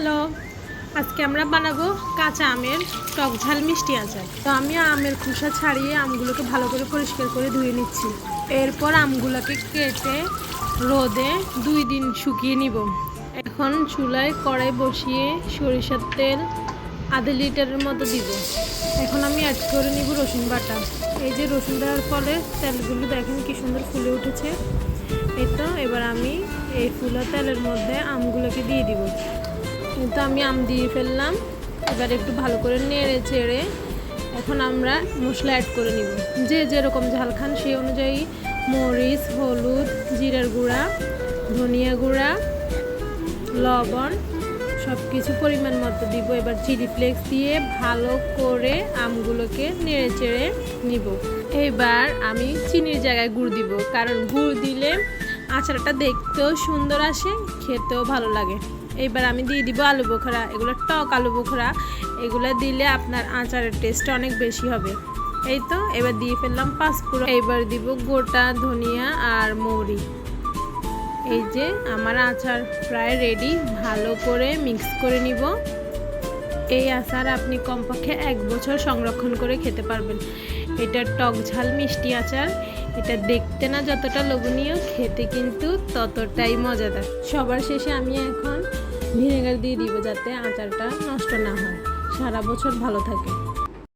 Hello, আজকে আমরা বানাবো কাঁচা আমের টক ঝাল মিষ্টি আচার। তো আমি আমের খোসা ছাড়িয়ে আমগুলোকে ভালো করে পরিষ্কার করে ধুয়ে নিচ্ছি। এরপর আমগুলোকে কেটে রোদে 2 দিন শুকিয়ে নিব। এখন চুলায় কড়াই বসিয়ে সরিষার তেল আধা লিটারের মতো দিব। এখন আমি অ্যাড করে নিব রসুন বাটা। এই যে রসুন দেওয়ার ফলে তেলগুলো দেখেন কি সুন্দর ফুলে উঠেছে। এই তো এবার আমি এই ফুলা তেলের মধ্যে আমগুলোকে দিয়ে দিব। কিন্তু আমি আম দিয়ে ফেললাম। এবার একটু ভালো করে নেড়ে চেড়ে এখন আমরা মশলা অ্যাড করে নিব। যে যেরকম ঝাল খান সেই অনুযায়ী মরিচ, হলুদ, জিরার গুঁড়া, ধনিয়া গুঁড়া, লবণ সব কিছু পরিমাণ মতো দিব। এবার চিলি ফ্লেক্স দিয়ে ভালো করে আমগুলোকে নেড়ে চেড়ে নিব। এবার আমি চিনির জায়গায় গুড় দিব, কারণ গুড় দিলে আচারটা দেখতেও সুন্দর আসে, খেতেও ভালো লাগে। এবার আমি দিয়ে দিব আলু বোখরা। এগুলো টক আলু বোখরা, এগুলো দিলে আপনার আচারের টেস্টটা অনেক বেশি হবে। এই তো এবার দিয়ে ফেললাম পাঁচফোড়ন। এবার দিব গোটা ধনিয়া আর মৌরি। এই যে আমার আচার প্রায় রেডি। ভালো করে মিক্স করে নিব। এই আচার আপনি কমপক্ষে 1 বছর সংরক্ষণ করে খেতে পারবেন। এটা টক ঝাল মিষ্টি আচার। এটা দেখতে না যতটা লোভনীয়, খেতে কিন্তু ততটাই মজাদার। সবার শেষে আমি এখন ভিনেগার দিয়ে দিব, যাতে আচারটা নষ্ট না হয়, সারা বছর ভালো থাকে।